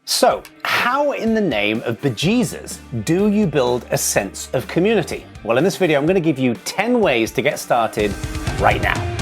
So, how in the name of bejesus do you build a sense of community? Well, in this video, I'm going to give you 10 ways to get started right now.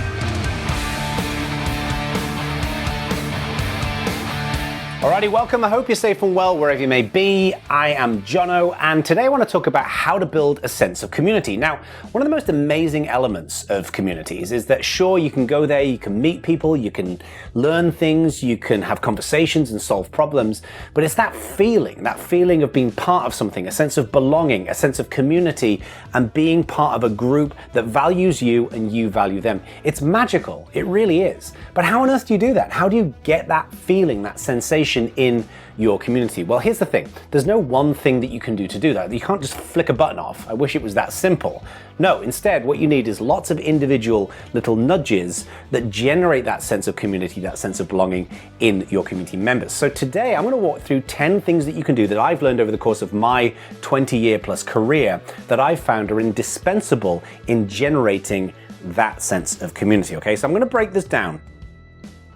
Alrighty, welcome. I hope you're safe and well wherever you may be. I am Jono, and today I want to talk about how to build a sense of community. Now, one of the most amazing elements of communities is that sure, you can go there, you can meet people, you can learn things, you can have conversations and solve problems, but it's that feeling of being part of something, a sense of belonging, a sense of community, and being part of a group that values you and you value them. It's magical, it really is. But how on earth do you do that? How do you get that feeling, that sensation in your community? Well, here's the thing. There's no one thing that you can do to do that. You can't just flick a button off. I wish it was that simple. No, instead, what you need is lots of individual little nudges that generate that sense of community, that sense of belonging in your community members. So today, I'm going to walk through 10 things that you can do that I've learned over the course of my 20-year plus career that I've found are indispensable in generating that sense of community. Okay, so I'm going to break this down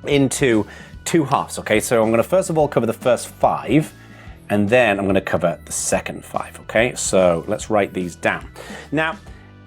into two halves, okay? So I'm going to first of all cover the first 5, and then I'm going to cover the second 5, okay? So let's write these down. Now,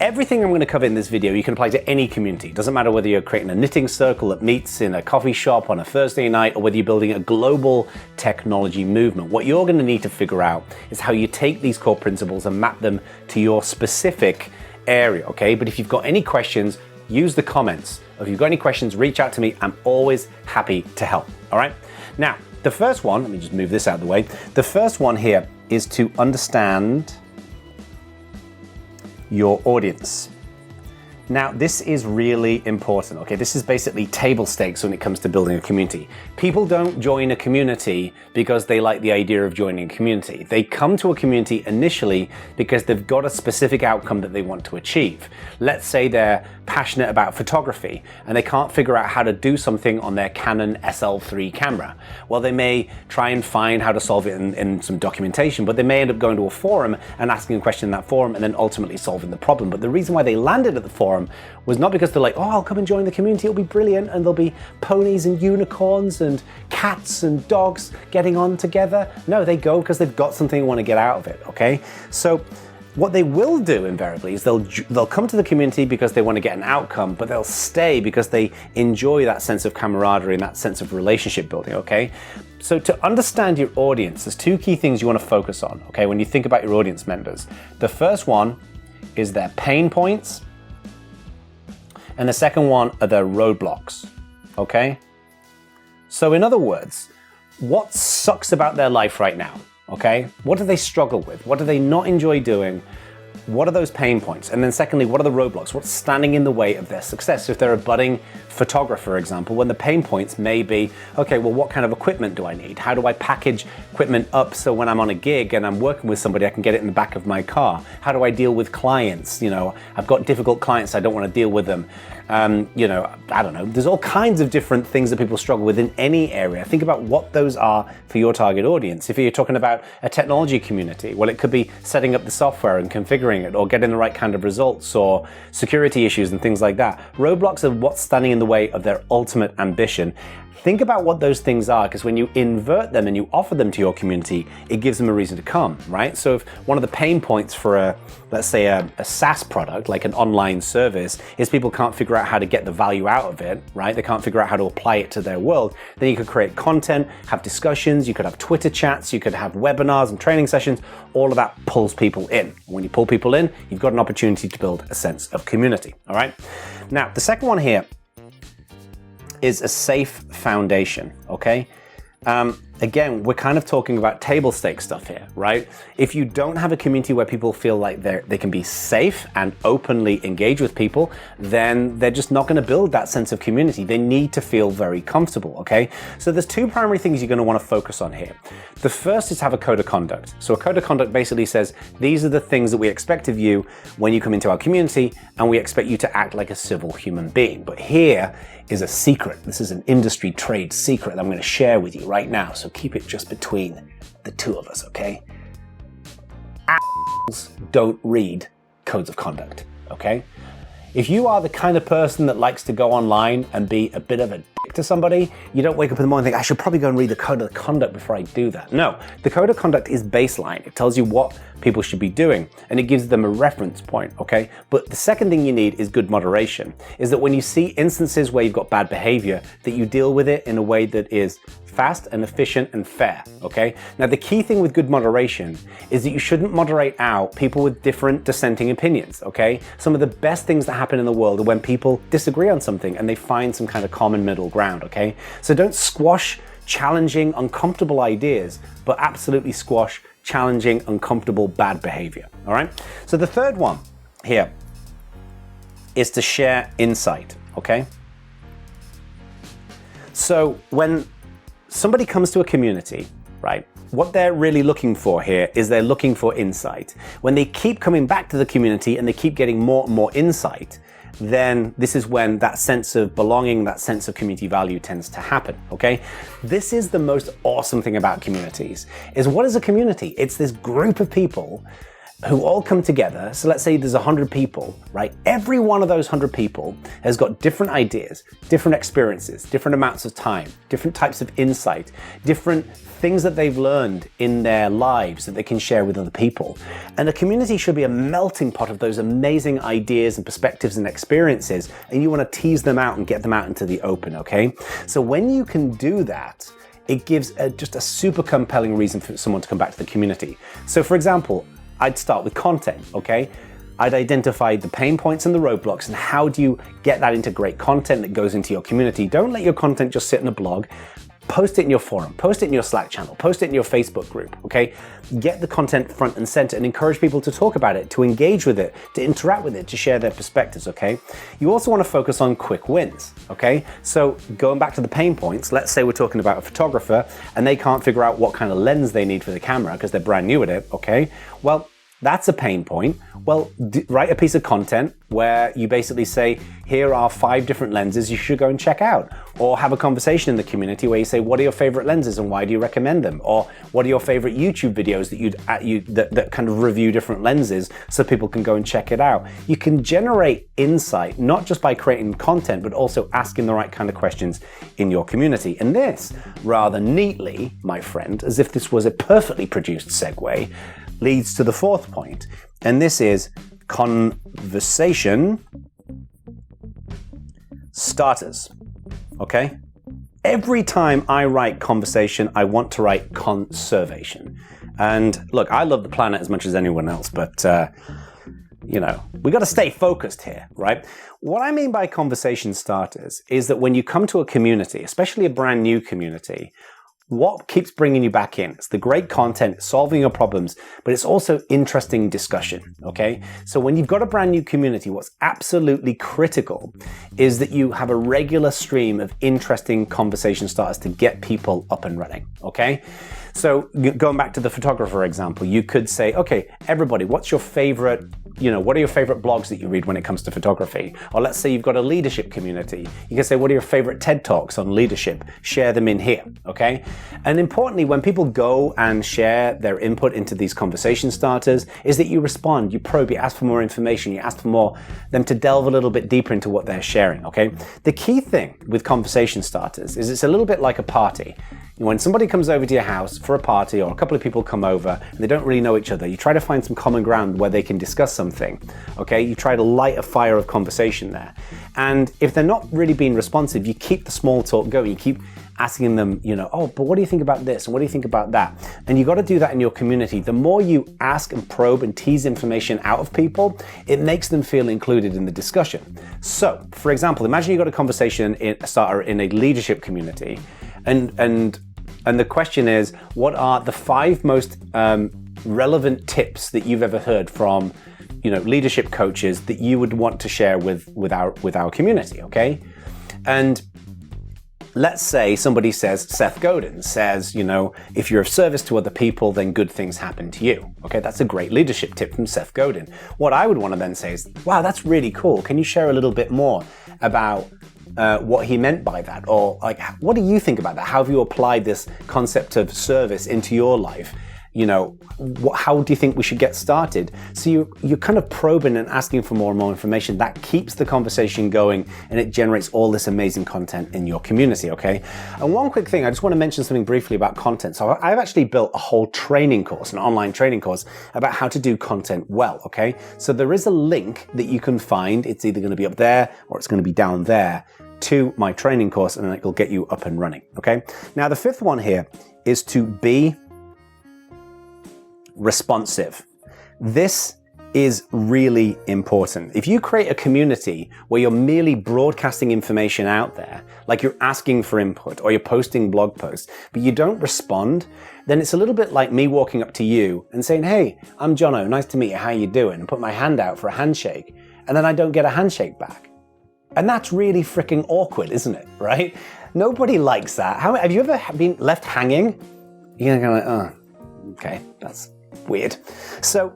everything I'm going to cover in this video, you can apply to any community. It doesn't matter whether you're creating a knitting circle that meets in a coffee shop on a Thursday night, or whether you're building a global technology movement. What you're going to need to figure out is how you take these core principles and map them to your specific area, okay? But if you've got any questions, use the comments. If you've got any questions, reach out to me. I'm always happy to help, all right? Now, the first one, let me just move this out of the way. The first one here is to understand your audience. Now, this is really important, okay? This is basically table stakes when it comes to building a community. People don't join a community because they like the idea of joining a community. They come to a community initially because they've got a specific outcome that they want to achieve. Let's say they're passionate about photography and they can't figure out how to do something on their Canon SL3 camera. Well, they may try and find how to solve it in some documentation, but they may end up going to a forum and asking a question in that forum and then ultimately solving the problem. But the reason why they landed at the forum was not because they're like, oh, I'll come and join the community, it'll be brilliant, and there'll be ponies and unicorns and cats and dogs getting on together. No, they go because they've got something they want to get out of it, okay? So what they will do invariably is they'll come to the community because they want to get an outcome, but they'll stay because they enjoy that sense of camaraderie and that sense of relationship building, okay? So to understand your audience, there's 2 key things you want to focus on, okay, when you think about your audience members. The first one is their pain points, and the second one are their roadblocks, okay? So in other words, what sucks about their life right now, okay? What do they struggle with? What do they not enjoy doing? What are those pain points? And then secondly, what are the roadblocks? What's standing in the way of their success? So if they're a budding photographer, for example, when the pain points may be, okay, well, what kind of equipment do I need? How do I package equipment up so when I'm on a gig and I'm working with somebody, I can get it in the back of my car? How do I deal with clients? You know, I've got difficult clients, I don't want to deal with them. You know, I don't know. There's all kinds of different things that people struggle with in any area. Think about what those are for your target audience. If you're talking about a technology community, well, it could be setting up the software and configuring it, or getting the right kind of results, or security issues and things like that. Roadblocks are what's standing in the way of their ultimate ambition. Think about what those things are, because when you invert them and you offer them to your community, it gives them a reason to come, right? So if one of the pain points for let's say a SaaS product, like an online service, is people can't figure out how to get the value out of it, right? They can't figure out how to apply it to their world. Then you could create content, have discussions, you could have Twitter chats, you could have webinars and training sessions. All of that pulls people in. When you pull people in, you've got an opportunity to build a sense of community, all right? Now, the second one here is a safe foundation, okay? Again, we're kind of talking about table stake stuff here, right? If you don't have a community where people feel like they can be safe and openly engage with people, then they're just not going to build that sense of community. They need to feel very comfortable, okay? So there's 2 primary things you're going to want to focus on here. The first is have a code of conduct. So a code of conduct basically says, these are the things that we expect of you when you come into our community, and we expect you to act like a civil human being. But here is a secret. This is an industry trade secret that I'm going to share with you right now. So keep it just between the 2 of us, okay? Assholes don't read codes of conduct, okay? If you are the kind of person that likes to go online and be a bit of a dick to somebody, you don't wake up in the morning and think, I should probably go and read the code of conduct before I do that. No, the code of conduct is baseline. It tells you what people should be doing and it gives them a reference point, okay? But the second thing you need is good moderation, is that when you see instances where you've got bad behavior, that you deal with it in a way that is fast and efficient and fair, okay? Now, the key thing with good moderation is that you shouldn't moderate out people with different dissenting opinions, okay? Some of the best things that happen in the world are when people disagree on something and they find some kind of common middle ground, okay? So don't squash challenging, uncomfortable ideas, but absolutely squash challenging, uncomfortable, bad behavior, all right? So the third one here is to share insight, okay? So when somebody comes to a community, right, what they're really looking for here is they're looking for insight. When they keep coming back to the community and they keep getting more and more insight, then this is when that sense of belonging, that sense of community value tends to happen, okay? This is the most awesome thing about communities, is what is a community? It's this group of people who all come together. So let's say there's 100 people, right? Every one of those 100 people has got different ideas, different experiences, different amounts of time, different types of insight, different things that they've learned in their lives that they can share with other people. And a community should be a melting pot of those amazing ideas and perspectives and experiences, and you want to tease them out and get them out into the open, okay? So when you can do that, it gives just a super compelling reason for someone to come back to the community. So for example, I'd start with content, okay? I'd identify the pain points and the roadblocks and how do you get that into great content that goes into your community. Don't let your content just sit in a blog. Post it in your forum, post it in your Slack channel, post it in your Facebook group, okay? Get the content front and center and encourage people to talk about it, to engage with it, to interact with it, to share their perspectives, okay? You also want to focus on quick wins, okay? So going back to the pain points, let's say we're talking about a photographer and they can't figure out what kind of lens they need for the camera because they're brand new at it, okay? Well, that's a pain point. Well, write a piece of content where you basically say, here are 5 different lenses you should go and check out. Or have a conversation in the community where you say, what are your favorite lenses and why do you recommend them? Or what are your favorite YouTube videos that kind of review different lenses so people can go and check it out? You can generate insight, not just by creating content, but also asking the right kind of questions in your community. And this, rather neatly, my friend, as if this was a perfectly produced segue, leads to the fourth point, and this is conversation starters, okay? Every time I write conversation, I want to write conservation. And look, I love the planet as much as anyone else, but we got to stay focused here, right? What I mean by conversation starters is that when you come to a community, especially a brand new community, what keeps bringing you back in? It's the great content, solving your problems, but it's also interesting discussion, okay? So when you've got a brand new community, what's absolutely critical is that you have a regular stream of interesting conversation starters to get people up and running, okay? So going back to the photographer example, you could say, okay, everybody, what's your favorite, what are your favorite blogs that you read when it comes to photography? Or let's say you've got a leadership community. You can say, what are your favorite TED Talks on leadership? Share them in here, okay? And importantly, when people go and share their input into these conversation starters, is that you respond, you probe, you ask for more information, you ask for them to delve a little bit deeper into what they're sharing, okay? The key thing with conversation starters is it's a little bit like a party. When somebody comes over to your house for a party or a couple of people come over and they don't really know each other, you try to find some common ground where they can discuss something, okay? You try to light a fire of conversation there. And if they're not really being responsive, you keep the small talk going. You keep asking them, oh, but what do you think about this? And what do you think about that? And you got to do that in your community. The more you ask and probe and tease information out of people, it makes them feel included in the discussion. So, for example, imagine you got a conversation starter in a leadership community and the question is, what are the 5 most relevant tips that you've ever heard from, leadership coaches that you would want to share with our community, okay? And let's say somebody says, Seth Godin says, if you're of service to other people, then good things happen to you. Okay, that's a great leadership tip from Seth Godin. What I would want to then say is, wow, that's really cool. Can you share a little bit more about what he meant by that? Or what do you think about that? How have you applied this concept of service into your life? You know, how do you think we should get started? So you're kind of probing and asking for more and more information. That keeps the conversation going, and it generates all this amazing content in your community, okay? And one quick thing, I just want to mention something briefly about content. So I've actually built a whole training course, an online training course about how to do content well, okay? So there is a link that you can find. It's either going to be up there or it's going to be down there to my training course, and it will get you up and running, okay? Now, the fifth one here is to be responsive. This is really important. If you create a community where you're merely broadcasting information out there, like you're asking for input or you're posting blog posts, but you don't respond, then it's a little bit like me walking up to you and saying, hey, I'm Jono, nice to meet you, how you doing? And put my hand out for a handshake, and then I don't get a handshake back. And that's really freaking awkward, isn't it? Right? Nobody likes that. Have you ever been left hanging? You're kind of like, oh, okay, that's weird. So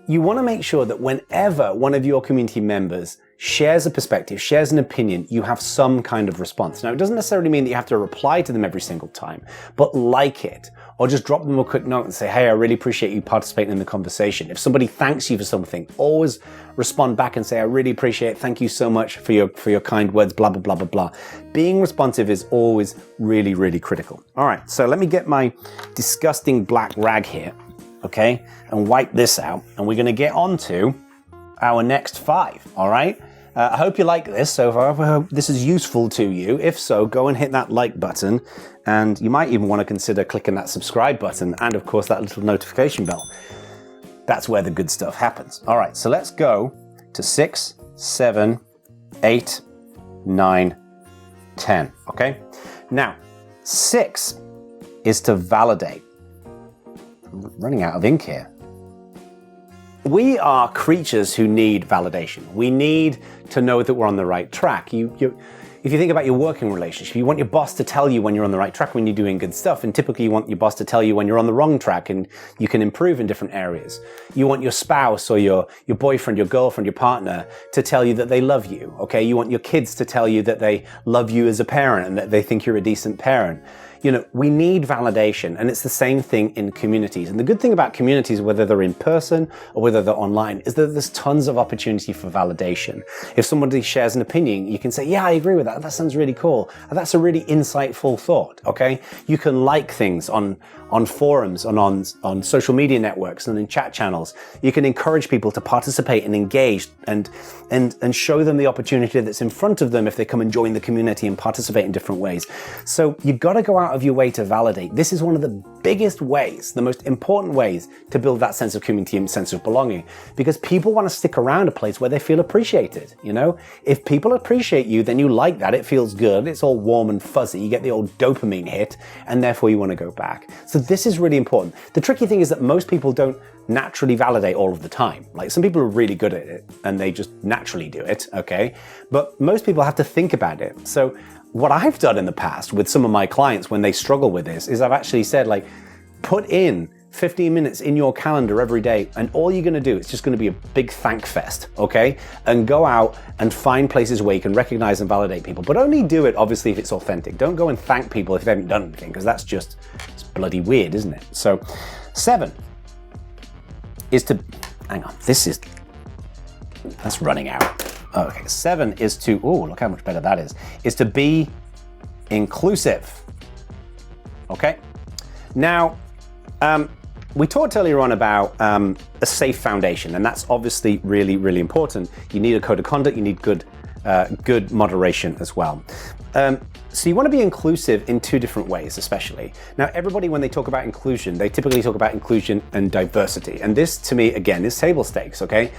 you want to make sure that whenever one of your community members shares a perspective, shares an opinion, you have some kind of response. Now, it doesn't necessarily mean that you have to reply to them every single time, but like it, or just drop them a quick note and say, hey, I really appreciate you participating in the conversation. If somebody thanks you for something, always respond back and say, I really appreciate it. Thank you so much for your kind words, blah, blah, blah, blah, blah. Being responsive is always really, really critical. All right, so let me get my disgusting black rag here, okay, and wipe this out, and we're gonna get on to our next 5, all right? I hope you like this so far. I hope this is useful to you. If so, go and hit that like button, and you might even want to consider clicking that subscribe button and, of course, that little notification bell. That's where the good stuff happens. All right, so let's go to 6, 7, 8, 9, 10, okay? Now, 6 is to validate. I'm running out of ink here. We are creatures who need validation. We need to know that we're on the right track. If you think about your working relationship, you want your boss to tell you when you're on the right track, when you're doing good stuff, and typically you want your boss to tell you when you're on the wrong track and you can improve in different areas. You want your spouse or your boyfriend, your girlfriend, your partner to tell you that they love you, okay? You want your kids to tell you that they love you as a parent and that they think you're a decent parent. You know, we need validation, and it's the same thing in communities. And the good thing about communities, whether they're in person or whether they're online, is that there's tons of opportunity for validation. If somebody shares an opinion, you can say, yeah, I agree with that. That sounds really cool. That's a really insightful thought, okay? You can like things on forums, on social media networks and in chat channels. You can encourage people to participate and engage and show them the opportunity that's in front of them if they come and join the community and participate in different ways. So you've got to go out of your way to validate. This is one of the biggest ways, the most important ways to build that sense of community and sense of belonging, because people want to stick around a place where they feel appreciated. You know, if people appreciate you, then you like that. It feels good. It's all warm and fuzzy. You get the old dopamine hit, and therefore you want to go back. So this is really important. The tricky thing is that most people don't naturally validate all of the time. Like, some people are really good at it and they just naturally do it, okay? But most people have to think about it. So what I've done in the past with some of my clients when they struggle with this is I've actually said, like, put in 15 minutes in your calendar every day, and all you're going to do, it's just going to be a big thank fest, okay? And go out and find places where you can recognize and validate people, but only do it obviously if it's authentic. Don't go and thank people if they haven't done anything, because that's just, it's bloody weird, isn't it? So 7 is to, hang on, that's running out. Okay, 7 is to, oh, look how much better that is to be inclusive, okay? Now, we talked earlier on about a safe foundation, and that's obviously really, really important. You need a code of conduct, you need good moderation as well. So you want to be inclusive in 2 different ways, especially. Now, everybody, when they talk about inclusion, they typically talk about inclusion and diversity. And this, to me, again, is table stakes, okay?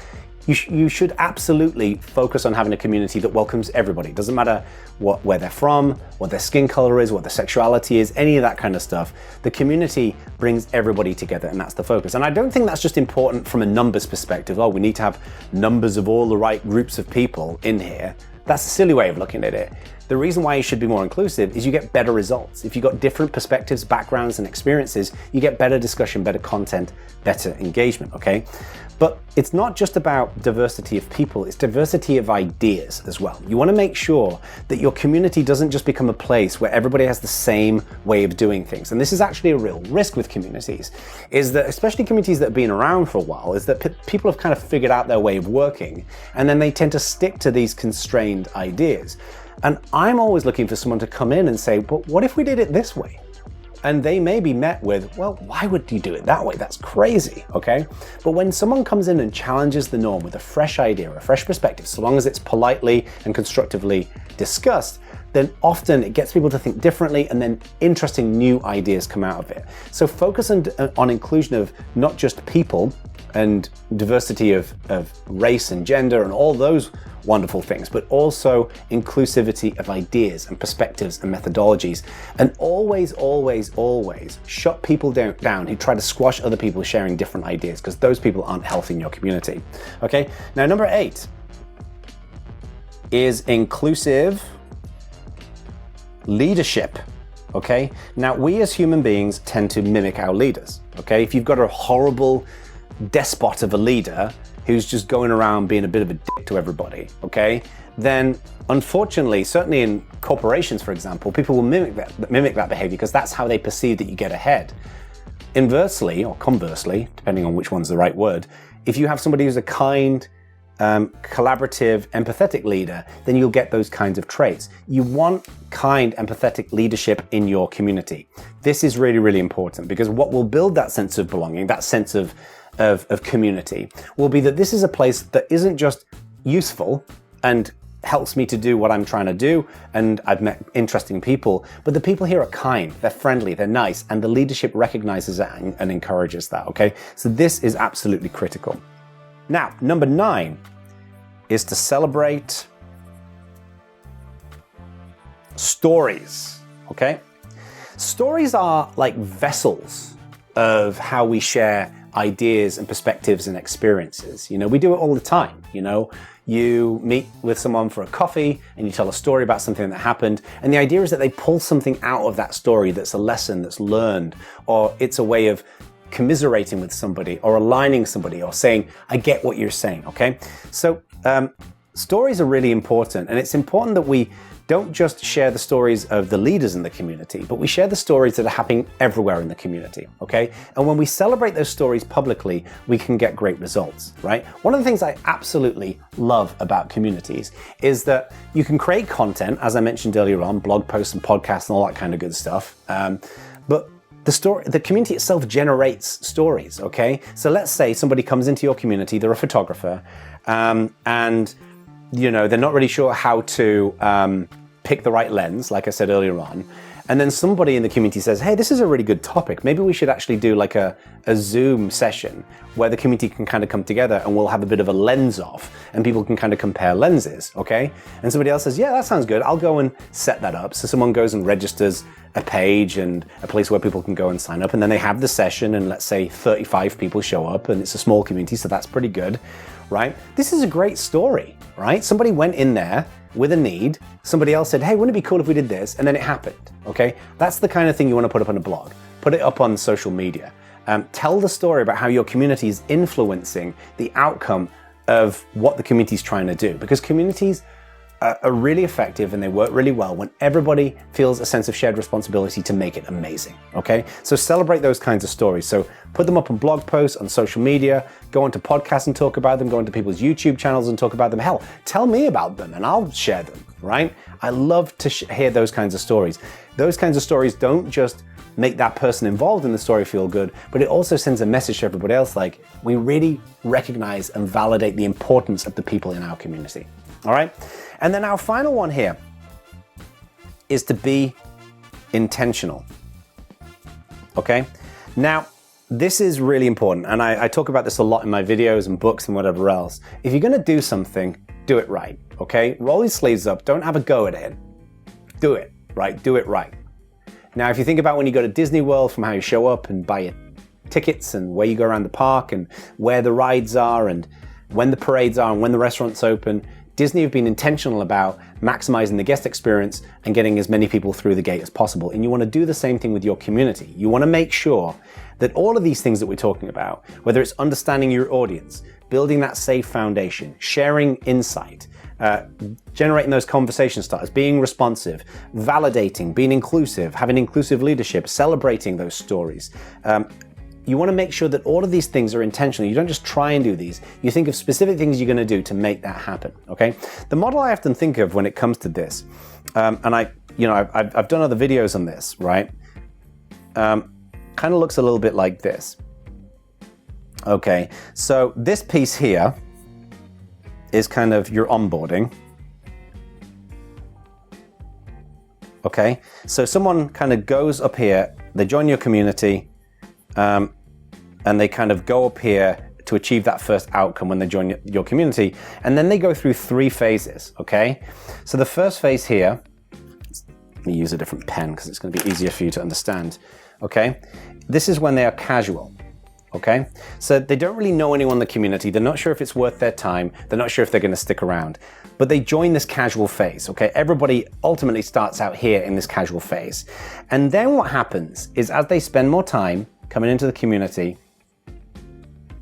You should absolutely focus on having a community that welcomes everybody. It doesn't matter where they're from, what their skin color is, what their sexuality is, any of that kind of stuff. The community brings everybody together, and that's the focus. And I don't think that's just important from a numbers perspective. Oh, we need to have numbers of all the right groups of people in here. That's a silly way of looking at it. The reason why you should be more inclusive is you get better results. If you've got different perspectives, backgrounds, and experiences, you get better discussion, better content, better engagement, okay? But it's not just about diversity of people, it's diversity of ideas as well. You want to make sure that your community doesn't just become a place where everybody has the same way of doing things. And this is actually a real risk with communities, is that, especially communities that have been around for a while, is that people have kind of figured out their way of working, and then they tend to stick to these constrained ideas. And I'm always looking for someone to come in and say, but what if we did it this way? And they may be met with, well, why would you do it that way? That's crazy, okay? But when someone comes in and challenges the norm with a fresh idea, a fresh perspective, so long as it's politely and constructively discussed, then often it gets people to think differently, and then interesting new ideas come out of it. So focus on inclusion of not just people and diversity of race and gender and all those wonderful things, but also inclusivity of ideas and perspectives and methodologies. And always, always, always shut people down who try to squash other people sharing different ideas, because those people aren't healthy in your community. Okay, now number 8 is inclusive leadership. Okay, now we as human beings tend to mimic our leaders. Okay, if you've got a horrible despot of a leader who's just going around being a bit of a dick to everybody, okay, then unfortunately, certainly in corporations, for example, people will mimic that behavior because that's how they perceive that you get ahead. Inversely, or conversely, depending on which one's the right word, if you have somebody who's a kind, collaborative, empathetic leader, then you'll get those kinds of traits. You want kind, empathetic leadership in your community. This is really, really important, because what will build that sense of belonging, that sense of community, will be that this is a place that isn't just useful and helps me to do what I'm trying to do, and I've met interesting people, but the people here are kind, they're friendly, they're nice, and the leadership recognizes that and encourages that, okay? So this is absolutely critical. Now, number 9 is to celebrate stories, okay? Stories are like vessels of how we share ideas and perspectives and experiences. You know, we do it all the time. You know, you meet with someone for a coffee and you tell a story about something that happened, and the idea is that they pull something out of that story that's a lesson that's learned, or it's a way of commiserating with somebody, or aligning somebody, or saying, I get what you're saying, okay? So stories are really important, and it's important that we don't just share the stories of the leaders in the community, but we share the stories that are happening everywhere in the community, okay? And when we celebrate those stories publicly, we can get great results, right? One of the things I absolutely love about communities is that you can create content, as I mentioned earlier on, blog posts and podcasts and all that kind of good stuff, but the community itself generates stories, okay? So let's say somebody comes into your community, they're a photographer, and you know, they're not really sure how to pick the right lens, like I said earlier on. And then somebody in the community says, hey, this is a really good topic. Maybe we should actually do like a Zoom session where the community can kind of come together and we'll have a bit of a lens off and people can kind of compare lenses, okay? And somebody else says, yeah, that sounds good. I'll go and set that up. So someone goes and registers a page and a place where people can go and sign up. And then they have the session and let's say 35 people show up, and it's a small community, so that's pretty good, right? This is a great story, right? Somebody went in there with a need. Somebody else said, hey, wouldn't it be cool if we did this? And then it happened, okay? That's the kind of thing you want to put up on a blog. Put it up on social media. Tell the story about how your community is influencing the outcome of what the community is trying to do. Because communities are really effective and they work really well when everybody feels a sense of shared responsibility to make it amazing, okay? So celebrate those kinds of stories. So put them up on blog posts, on social media, go onto podcasts and talk about them, go onto people's YouTube channels and talk about them. Hell, tell me about them and I'll share them, right? I love to hear those kinds of stories. Those kinds of stories don't just make that person involved in the story feel good, but it also sends a message to everybody else like, we really recognize and validate the importance of the people in our community, all right? And then our final one here is to be intentional, okay? Now, this is really important, and I talk about this a lot in my videos and books and whatever else. If you're gonna do something, do it right, okay? Roll your sleeves up, don't have a go at it. Do it, right? Do it right. Now, if you think about when you go to Disney World, from how you show up and buy your tickets and where you go around the park and where the rides are and when the parades are and when the restaurants open, Disney have been intentional about maximizing the guest experience and getting as many people through the gate as possible. And you want to do the same thing with your community. You want to make sure that all of these things that we're talking about, whether it's understanding your audience, building that safe foundation, sharing insight, generating those conversation starters, being responsive, validating, being inclusive, having inclusive leadership, celebrating those stories. You want to make sure that all of these things are intentional. You don't just try and do these. You think of specific things you're going to do to make that happen, okay? The model I often think of when it comes to this, and I've done other videos on this, right? Kind of looks a little bit like this. Okay, so this piece here is kind of your onboarding. Okay, so someone kind of goes up here, they join your community, and they kind of go up here to achieve that first outcome when they join your community. And then they go through 3 phases, okay? So the first phase here, let me use a different pen because it's going to be easier for you to understand, okay? This is when they are casual, okay? So they don't really know anyone in the community. They're not sure if it's worth their time. They're not sure if they're going to stick around. But they join this casual phase, okay? Everybody ultimately starts out here in this casual phase. And then what happens is as they spend more time coming into the community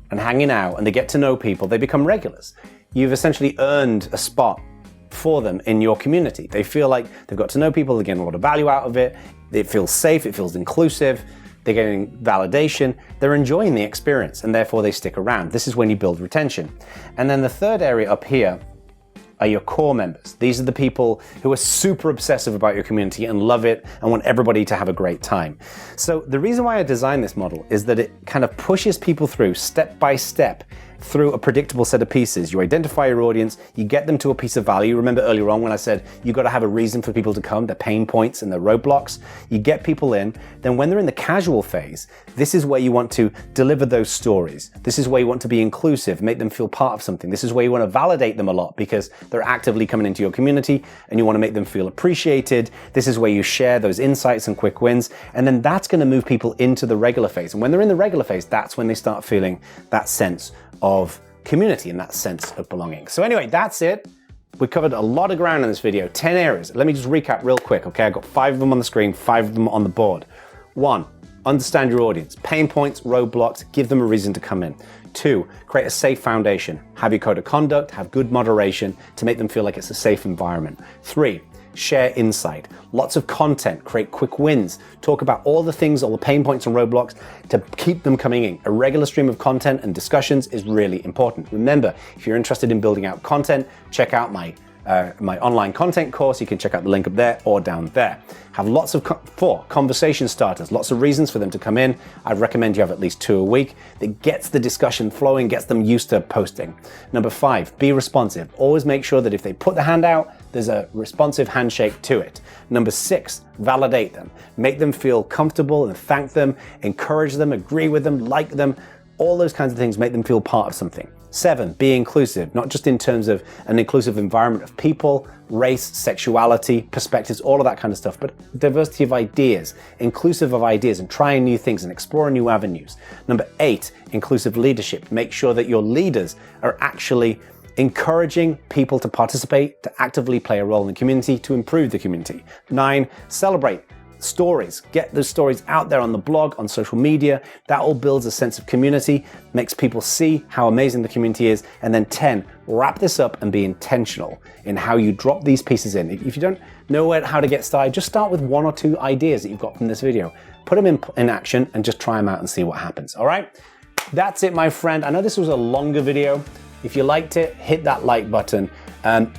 and hanging out and they get to know people, they become regulars. You've essentially earned a spot for them in your community. They feel like they've got to know people, they're getting a lot of value out of it, it feels safe, it feels inclusive, they're getting validation, they're enjoying the experience, and therefore they stick around. This is when you build retention. And then the third area up here are your core members. These are the people who are super obsessive about your community and love it and want everybody to have a great time. So the reason why I designed this model is that it kind of pushes people through step by step through a predictable set of pieces. You identify your audience, you get them to a piece of value. Remember earlier on when I said you got to have a reason for people to come, their pain points and their roadblocks. You get people in, then when they're in the casual phase, this is where you want to deliver those stories. This is where you want to be inclusive, make them feel part of something. This is where you want to validate them a lot because they're actively coming into your community and you want to make them feel appreciated. This is where you share those insights and quick wins. And then that's going to move people into the regular phase. And when they're in the regular phase, that's when they start feeling that sense of community and that sense of belonging. So anyway, that's it. We covered a lot of ground in this video, 10 areas. Let me just recap real quick, okay? I got 5 of them on the screen, 5 of them on the board. 1, understand your audience, pain points, roadblocks, give them a reason to come in. 2, create a safe foundation, have your code of conduct, have good moderation to make them feel like it's a safe environment. 3, share insight, lots of content, create quick wins, talk about all the things, all the pain points and roadblocks to keep them coming in. A regular stream of content and discussions is really important. Remember, if you're interested in building out content, check out my online content course. You can check out the link up there or down there. Have lots of 4, conversation starters, lots of reasons for them to come in. I recommend you have at least 2 a week that gets the discussion flowing, gets them used to posting. Number 5, be responsive. Always make sure that if they put the hand out, there's a responsive handshake to it. Number 6, validate them. Make them feel comfortable and thank them, encourage them, agree with them, like them. All those kinds of things make them feel part of something. 7, be inclusive, not just in terms of an inclusive environment of people, race, sexuality, perspectives, all of that kind of stuff, but diversity of ideas, inclusive of ideas and trying new things and exploring new avenues. Number 8, inclusive leadership. Make sure that your leaders are actually encouraging people to participate, to actively play a role in the community, to improve the community. 9, celebrate stories. Get those stories out there on the blog, on social media. That all builds a sense of community, makes people see how amazing the community is. And then 10, wrap this up and be intentional in how you drop these pieces in. If you don't know how to get started, just start with 1 or 2 ideas that you've got from this video. Put them in action and just try them out and see what happens. All right? That's it, my friend. I know this was a longer video. If you liked it, hit that like button.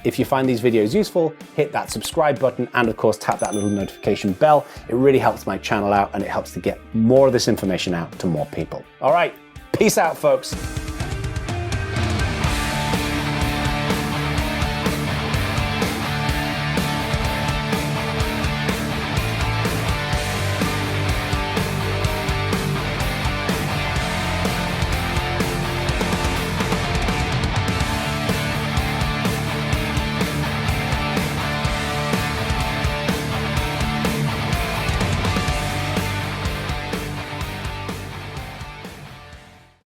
If you find these videos useful, hit that subscribe button and of course tap that little notification bell. It really helps my channel out and it helps to get more of this information out to more people. All right, peace out, folks.